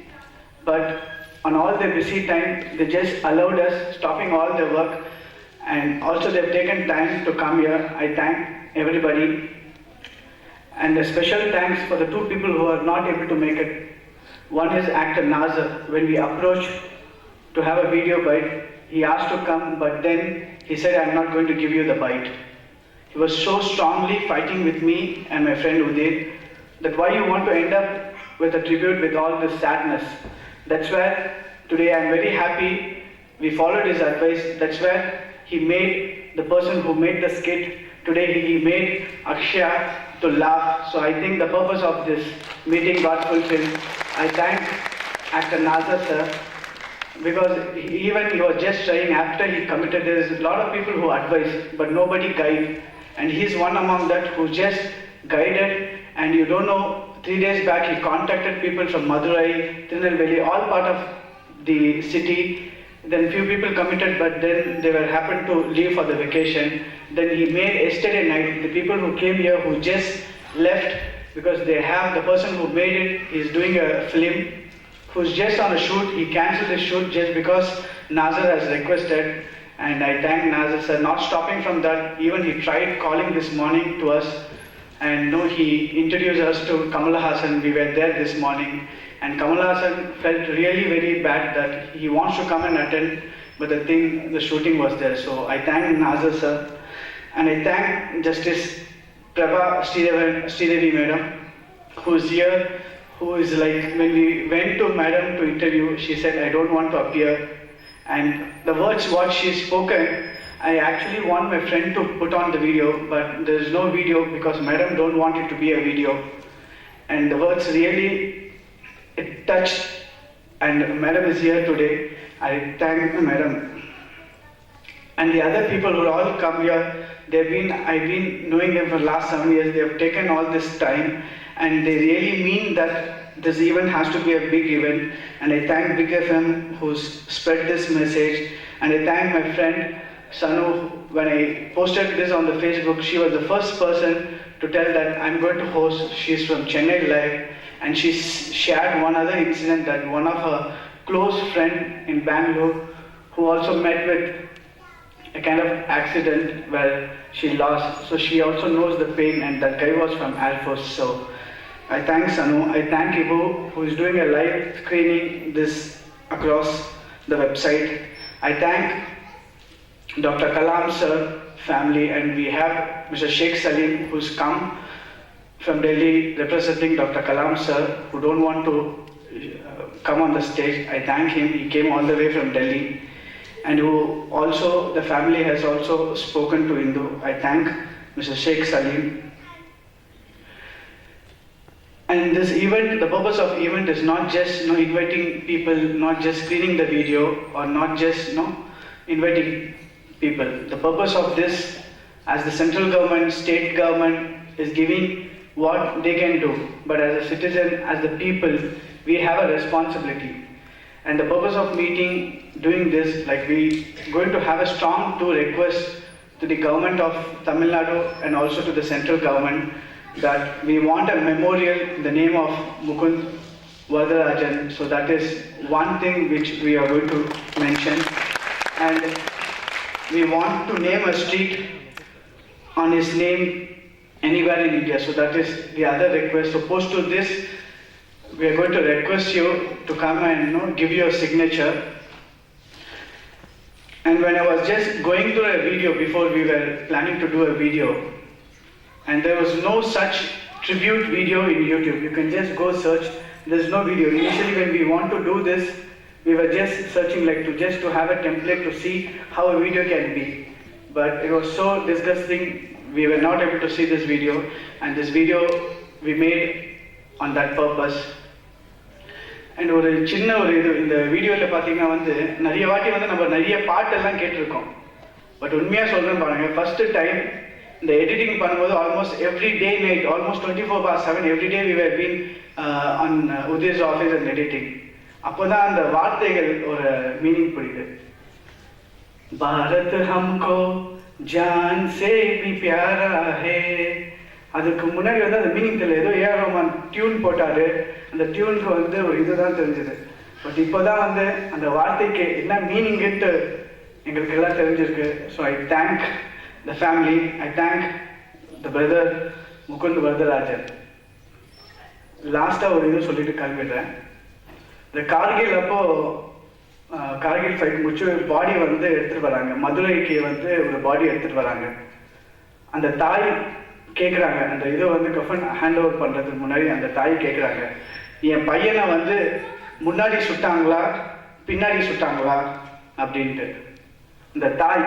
Speaker 16: But on all their busy time, they just allowed us, stopping all their work, and also they've taken time to come here. I thank everybody. And a special thanks for the 2 people who are not able to make it. One is actor Nazar. When we approached to have a video bite, he asked to come, but then he said, I'm not going to give you the bite. He was so strongly fighting with me and my friend Uday that why you want to end up with a tribute with all this sadness. That's where today I'm very happy we followed his advice. That's where he made the person who made the skit. Today he made Akshaya to laugh. So I think the purpose of this meeting got fulfilled. I thank actor Nazar sir, because even he was just trying after he committed. There is a lot of people who advise, but nobody guide. And he's one among that who just guided. And you don't know, 3 days back he contacted people from Madurai, Tirunelveli, all part of the city. Then few people committed, but then they were happened to leave for the vacation. Then he made yesterday night, the people who came here who just left because they have the person who made it, he's doing a film, who's just on a shoot. He cancelled his shoot just because Nazar has requested. And I thank Nazar sir, not stopping from that. Even he tried calling this morning to us. And he introduced us to Kamal Haasan. We were there this morning. And Kamal Haasan felt really very bad that he wants to come and attend, but the shooting was there. So I thank Nazar sir. And I thank Justice Prabha Sridevi Madam, who is here, who is like, when we went to Madam to interview, she said, I don't want to appear. And the words what she spoken, I actually want my friend to put on the video, but there is no video because Madam don't want it to be a video. And the words really, it touched, and Madam is here today. I thank Madam. And the other people who all come here, I've been knowing them for the last 7 years. They have taken all this time, and they really mean that this event has to be a big event. And I thank Big FM who's spread this message. And I thank my friend Sanu. When I posted this on the Facebook, she was the first person to tell that I'm going to host. She's from Chennai Live, and she shared one other incident that one of her close friend in Bangalore, who also met with a kind of accident where she lost. So she also knows the pain, and that guy was from Air Force. So I thank Sanu. I thank Ibu, who is doing a live screening this across the website. I thank Dr. Kalam sir family, and we have Mr. Sheikh Salim, who's come from Delhi representing Dr. Kalam sir, who don't want to come on the stage. I thank him. He came all the way from Delhi. and who also, the family has also spoken to Hindu. I thank Mr. Sheikh Salim. And this event, the purpose of event is not just inviting people, not just screening the video, or not just inviting people. The purpose of this, as the central government, state government is giving what they can do, but as a citizen, as the people, we have a responsibility. And the purpose of meeting, doing this, like we going to have a strong request to the government of Tamil Nadu and also to the central government, that we want a memorial in the name of Mukund Varadarajan. So that is one thing which we are going to mention. And we want to name a street on his name anywhere in India. So that is the other request. So post to this, we are going to request you to come and give your signature. And when I was just going through a video before, we were planning to do a video, and there was no such tribute video in YouTube. You can just go search. There's no video. Initially, when we want to do this, we were just searching to have a template to see how a video can be. But it was so disgusting. We were not able to see this video, and this video we made on that purpose. And ஒரு சின்ன இது இந்த வீடியோவில் பார்த்தீங்கன்னா நிறைய வாட்டி நம்ம நிறைய பாட்டெல்லாம் கேட்டிருக்கோம். பட் உண்மையாக சொல்கிறேன் பாருங்க, ஃபர்ஸ்ட் டைம் இந்த எடிட்டிங் பண்ணும்போது almost every day night, almost 24/7 every day we were been on Udesh office and editing. அப்போ தான் அந்த வார்த்தைகள் ஒரு மீனிங் புரியுது. பாரத் ஹம்கோ ஜான் சே பி பியாரா ஹே. அதுக்கு முன்னாடி அந்த மீனிங் தெரியல, ஏதோ ஏஆர் ரஹ்மான் டியூன் போட்டாரு, அந்த டியூனுக்கு ஒரு இதுதான் தெரிஞ்சது. பட் இப்போதான் அந்த வார்த்தைக்கு என்ன மீனிங்ட்டு எங்களுக்கு எல்லாம் தெரிஞ்சிருக்கு. So I thank the family, I thank the brother Mukund Varadarajan. லாஸ்ட்டாக ஒரு இது சொல்லிட்டு கிளம்பிடுறேன். இந்த கார்கில் அப்போ கார்கில் ஃபைட் முடிச்சு பாடி எடுத்துகிட்டு வராங்க, மதுரைக்கு ஒரு பாடி எடுத்துகிட்டு வராங்க. அந்த தாய் கேட்குறாங்க, அந்த இதை கஃபன் ஹேண்ட் ஓவர் பண்ணுறதுக்கு முன்னாடி அந்த தாய் கேட்குறாங்க, என் பையனை முன்னாடி சுட்டாங்களா பின்னாடி சுட்டாங்களா அப்படின்ட்டு. இந்த தாய்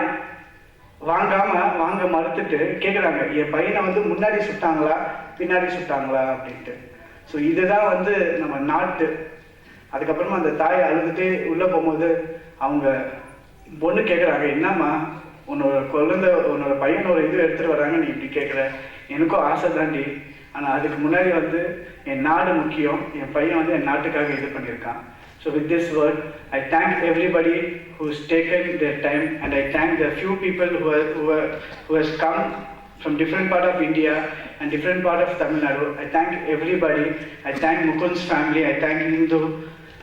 Speaker 16: வாங்க மறுத்துட்டு கேட்குறாங்க, என் பையனை முன்னாடி சுட்டாங்களா பின்னாடி சுட்டாங்களா அப்படின்ட்டு. ஸோ இதுதான் நம்ம நாட்டு. அதுக்கப்புறமா அந்த தாய் அழுதுட்டு உள்ளே போகும்போது அவங்க பொண்ணு கேட்குறாங்க, என்னம்மா உன்னோட பையன் ஒரு இது எடுத்துகிட்டு வராங்க, நீ இப்படி கேட்குற, எனக்கும் ஆசை தாண்டி, ஆனால் அதுக்கு முன்னாடி என் நாடு முக்கியம், என் பையன் என் நாட்டுக்காக இது பண்ணியிருக்கான். So with this word, I thank everybody who's taken their time, and I thank the few people who has come from different part of India and different part of Tamil Nadu. I thank everybody. I thank Mukund's family. I thank Hindu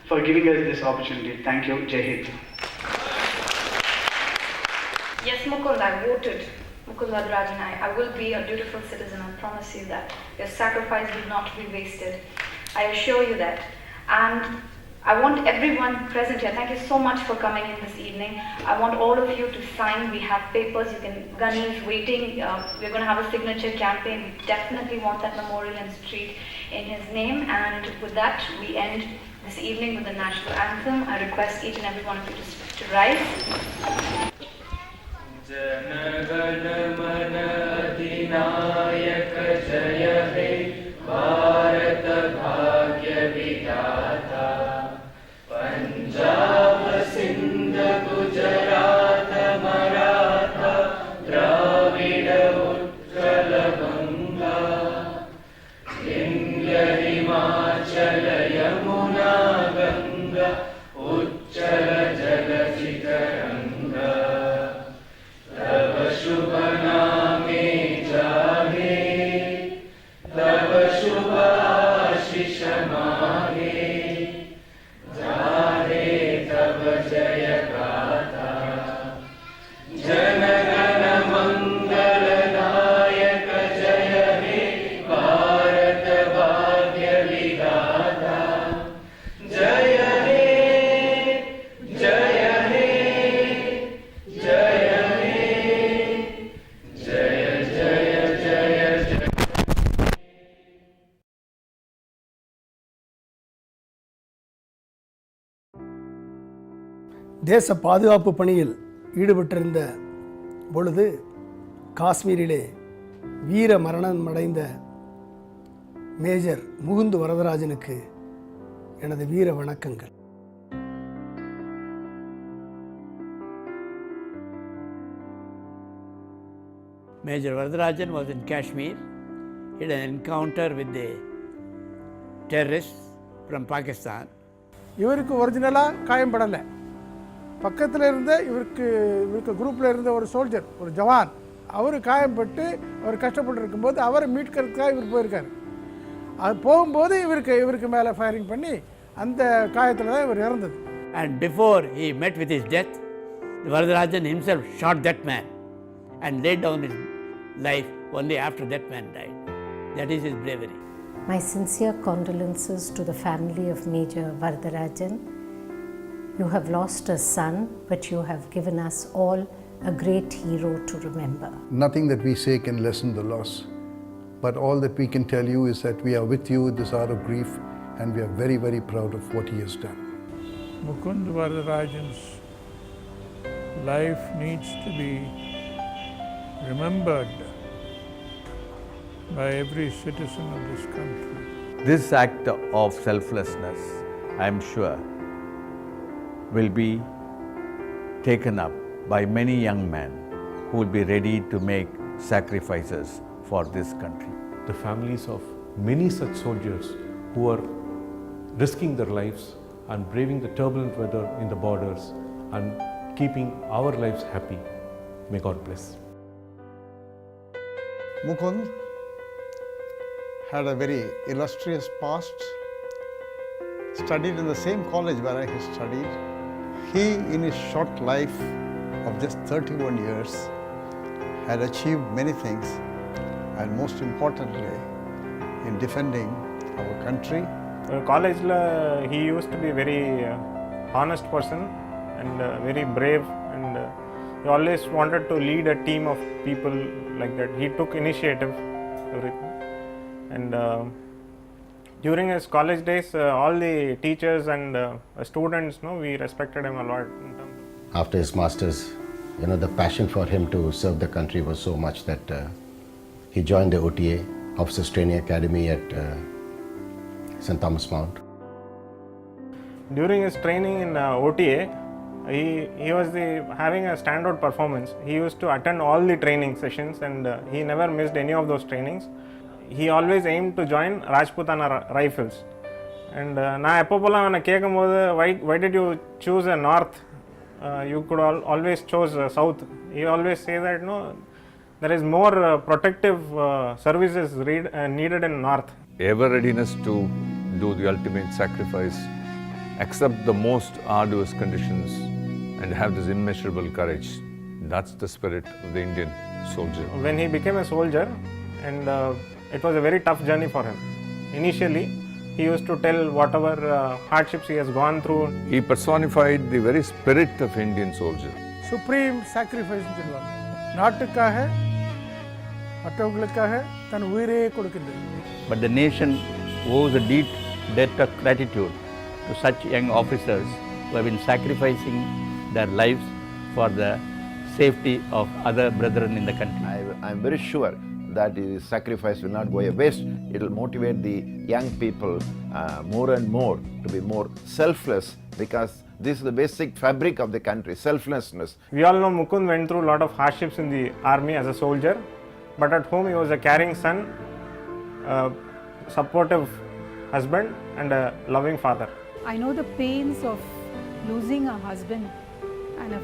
Speaker 16: for giving us this opportunity. Thank you. Jai Hind.
Speaker 13: Yes, Mukund, I voted Mukund Varadarajan. I will be a dutiful citizen. I promise you that. Your sacrifice will not be wasted. I assure you that. And I want everyone present here. Thank you so much for coming in this evening. I want all of you to sign. We have papers. Gunny is waiting. We're going to have a signature campaign. We definitely want that memorial and street in his name. And with that, we end this evening with the national anthem. I request each and every one of you to rise. Jana Mana Adinayaka Jaya He Bharata Bhagya Vidata Punjab Sindh Gujarat Maratha Dravida Uttara Ganga Indya Himachala Yamuna Ganga Uchchara Jalasitaranga तव शुभ नामे जागे तव शुभ आशीष मागे जाहे तव जय गाथा जन गण मंगल दायक जय हे भारत भाग्य विधाता
Speaker 17: தேச பாதுகாப்பு பணியில் ஈடுபட்டிருந்த பொழுது காஷ்மீரிலே வீர மரணம் அடைந்த மேஜர் முகுந்த் வரதராஜனுக்கு எனது வீர வணக்கங்கள்.
Speaker 4: Major Varadarajan was in Kashmir. He had an encounter with the terrorists from Pakistan.
Speaker 14: இவருக்கு ஒரிஜினலாக காயம்படலை. பக்கத்தில் இருந்த இவருக்கு குரூப்பில் இருந்த ஒரு சோல்ஜர், ஒரு ஜவான், அவர் காயம்பட்டு அவர் கஷ்டப்பட்டு இருக்கும்போது அவரை மீட்கிறதுக்காக இவர் போயிருக்கார். அது போகும்போது இவருக்கு மேலே ஃபயரிங் பண்ணி அந்த காயத்தில் தான் இவர் இறந்தது.
Speaker 4: And before he met with his death, Varadarajan himself shot that man and laid down his life only after that man died. That is his bravery.
Speaker 18: My sincere condolences to the family of Major Varadarajan. You have lost a son, but you have given us all a great hero to remember.
Speaker 19: Nothing that we say can lessen the loss, but all that we can tell you is that we are with you in this hour of grief, and we are very, very proud of what he has done.
Speaker 20: Mukund Varadarajan's life needs to be remembered by every citizen of this country.
Speaker 21: This act of selflessness, I am sure, will be taken up by many young men who will be ready to make sacrifices for this country.
Speaker 22: The families of many such soldiers who are risking their lives and braving the turbulent weather in the borders and keeping our lives happy. May God bless.
Speaker 23: Mukund had a very illustrious past, studied in the same college where I studied. He, in his short life of just 31 years, had achieved many things, and most importantly, in defending our country.
Speaker 24: College, he used to be a very honest person and very brave, and he always wanted to lead a team of people like that. He took initiative, everything. And during his college days, all the teachers and students, we respected him a lot.
Speaker 25: After his masters, the passion for him to serve the country was so much that he joined the OTA, Officers Training Academy at St. Thomas Mount.
Speaker 24: During his training in OTA, he was having a standout performance. He used to attend all the training sessions, and he never missed any of those trainings. He always aimed to join Rajputana Rifles. And நான் எப்போப்பெல்லாம் அவனை கேட்கும்போது why did you choose a north? You could always chose south. He always say that there is more protective services needed in north.
Speaker 26: Ever readiness to do the ultimate sacrifice, accept the most arduous conditions, and have this immeasurable courage. That's the spirit of the Indian soldier.
Speaker 24: When he became a soldier, and it was a very tough journey for him. Initially, he used to tell whatever hardships he has gone through.
Speaker 26: He personified the very spirit of Indian soldier.
Speaker 14: Supreme sacrifice சொல்லுவாங்க. நாட்டுக்காக மற்றவங்களுக்காக தன் உயிரையே கொடுக்கின்றது.
Speaker 27: But the nation owes a deep debt of gratitude to such young officers who have been sacrificing their lives for the safety of other brethren in the country.
Speaker 6: I am very sure that this sacrifice will not go a waste. It will motivate the young people more and more to be more selfless, because this is the basic fabric of the country, selflessness.
Speaker 24: We all know Mukund went through a lot of hardships in the army as a soldier, but at home he was a caring son, a supportive husband, and a loving father.
Speaker 28: I know the pains of losing a husband and a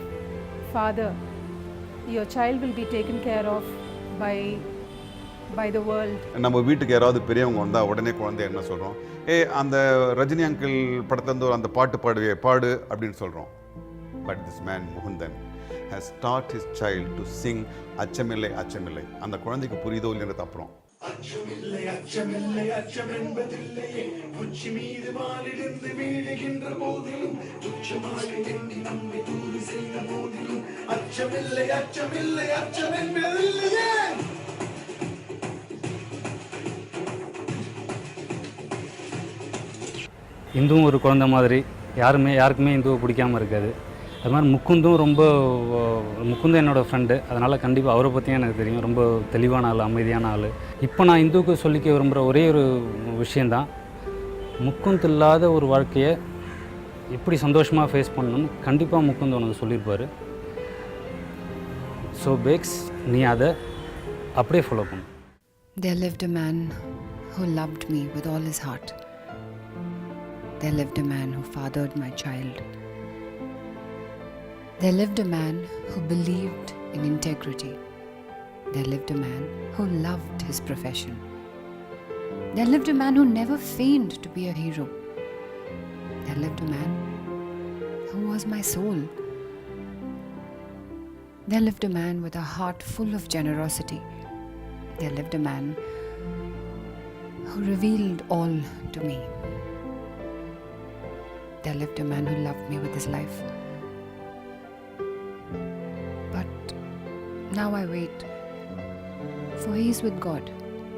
Speaker 28: father. Your child will be taken care of by the world.
Speaker 29: நம்ம வீட்டுக்கு யாராவது பெரியவங்க வந்தால் உடனே குழந்தை என்ன சொல்கிறோம்? அந்த ரஜினி அங்கிள் படத்துலேருந்து அந்த பாட்டு பாடு அப்படின்னு சொல்கிறோம். But this man Mukundan has taught his child to sing அச்சமில்லை அச்சமில்லை. அந்த குழந்தைக்கு புரியுதோ இல்லைன்றது அப்புறம்.
Speaker 30: அச்சமில்லை அச்சமில்லை அச்சமென்பதில்லையே, உச்சி மீது மாலிடிந்து வீழுகின்ற போதிலும், துச்சமாக எண்ணி நம்மை தூது செய்த போதிலும், அச்சமில்லை அச்சமில்லை அச்சமென்பதில்லையே.
Speaker 31: இந்துவும் ஒரு குழந்தை மாதிரி, யாருக்குமே இந்துவை பிடிக்காமல் இருக்காது.
Speaker 1: அது மாதிரி முக்குந்தும் என்னோடய ஃப்ரெண்டு, அதனால் கண்டிப்பாக அவரை பற்றியும் எனக்கு தெரியும். ரொம்ப தெளிவான ஆள், அமைதியான ஆள். இப்போ நான் இந்துவுக்கு சொல்லிக்க விரும்புகிற ஒரே ஒரு விஷயந்தான், முக்குந்து இல்லாத ஒரு வாழ்க்கையை எப்படி சந்தோஷமாக ஃபேஸ் பண்ணணும்னு கண்டிப்பாக முக்குந்து உனக்கு சொல்லியிருப்பார். ஸோ பேக்ஸ், நீ அதை அப்படியே ஃபாலோ பண்ணு.
Speaker 2: There lived a man who loved me with all his heart. There lived a man who fathered my child. There lived a man who believed in integrity. There lived a man who loved his profession. There lived a man who never feigned to be a hero. There lived a man who was my soul. There lived a man with a heart full of generosity. There lived a man who revealed all to me. There lived a man who loved me with his life. But now I wait, for he is with God.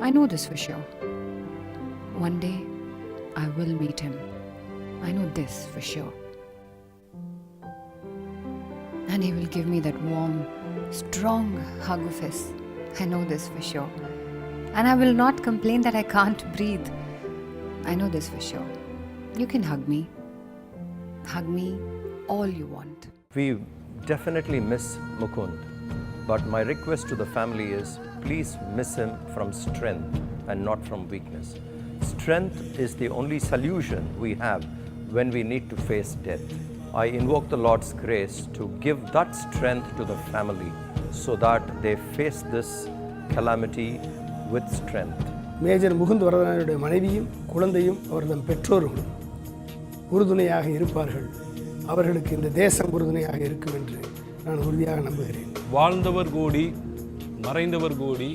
Speaker 2: I know this for sure. One day I will meet him. I know this for sure. And he will give me that warm, strong hug of his. I know this for sure. And I will not complain that I can't breathe. I know this for sure. You can hug me. Hug me all you want.
Speaker 15: We definitely miss Mukund, but my request to the family is please miss him from strength and not from weakness. Strength is the only solution we have when we need to face death. I invoke the Lord's grace to give that strength to the family so that they face this calamity with strength.
Speaker 17: Major Mukund வரதராஜனுடைய மனைவியும் குழந்தையும் அவர்தம் பெற்றோர்களும் உறுதுணையாக இருப்பார்கள். அவர்களுக்கு இந்த தேசம் உறுதுணையாக இருக்கும் என்று நான் உறுதியாக நம்புகிறேன்.
Speaker 3: வாழ்ந்தவர் கோடி, மறைந்தவர் கோடி,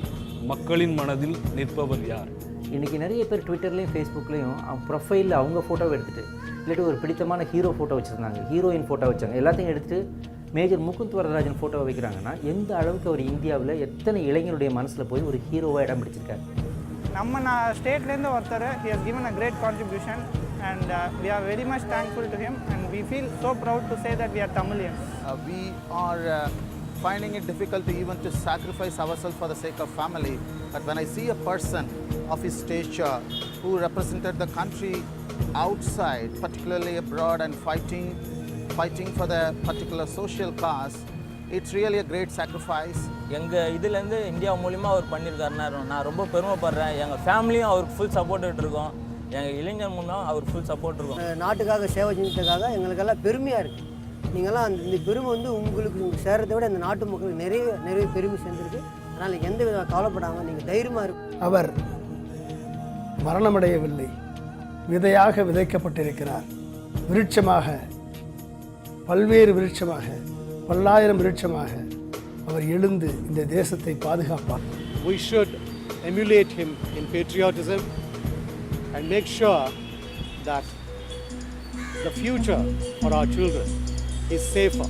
Speaker 3: மக்களின் மனதில் நிற்பவர் யார்?
Speaker 5: இன்றைக்கி நிறைய பேர் ட்விட்டர்லேயும் ஃபேஸ்புக்லேயும் ப்ரொஃபைலில் அவங்க ஃபோட்டோவை எடுத்துகிட்டு இல்லாட்டி ஒரு பிடித்தமான ஹீரோ ஃபோட்டோ வச்சுருந்தாங்க, ஹீரோயின் ஃபோட்டோ வச்சாங்க, எல்லாத்தையும் எடுத்துகிட்டு மேஜர் முகுந்த் வரதராஜன் ஃபோட்டோவை வைக்கிறாங்கன்னா எந்த அளவுக்கு அவர் இந்தியாவில் எத்தனை இளைஞருடைய மனசில் போய் ஒரு ஹீரோவாக இடம் பிடிச்சிருக்காரு.
Speaker 7: நம்ம ஸ்டேட்லேருந்து ஒருத்தர், he has given a great contribution and we are very much thankful to him and we feel so proud to say that we are Tamilians.
Speaker 8: We are finding it difficult to even to sacrifice ourselves for the sake of family, but when I see a person of his stature who represented the country outside, particularly abroad, and fighting for the particular social cause, it's really a great sacrifice.
Speaker 9: எங்கள் இதுலேருந்து India மூலிமா அவர் பண்ணியிருக்காருன்னா நான் ரொம்ப பெருமைப்படுறேன். எங்கள் ஃபேமிலியும் அவருக்கு ஃபுல் சப்போர்ட் இருக்கோம். எங்கள் இளைஞர் மூலம் அவருக்கு ஃபுல் சப்போர்ட் இருக்கும்.
Speaker 10: நாட்டுக்காக சேவை செஞ்சதுக்காக எங்களுக்கெல்லாம் பெருமையாக இருக்குது. நீங்கள்லாம் இந்த பெருமை உங்களுக்கு சேர்றதை விட இந்த நாட்டு மக்களுக்கு நிறைய பெருமை சேர்ந்துருக்கு. அதனால் எந்த வித கவலைப்படாமல் நீங்கள் தைரியமாக இருக்கும்.
Speaker 17: அவர் மரணமடையவில்லை, விதையாக விதைக்கப்பட்டிருக்கிறார். விருட்சமாக, பல்வேறு விருட்சமாக, பல்லாயிரம் விருட்சமாக அவர் எழுந்து இந்த தேசத்தை பாதுகாப்பார்.
Speaker 11: We should emulate him in patriotism and make sure that the future for our children is safer.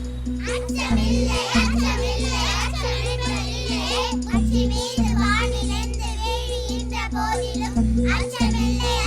Speaker 12: Achamillai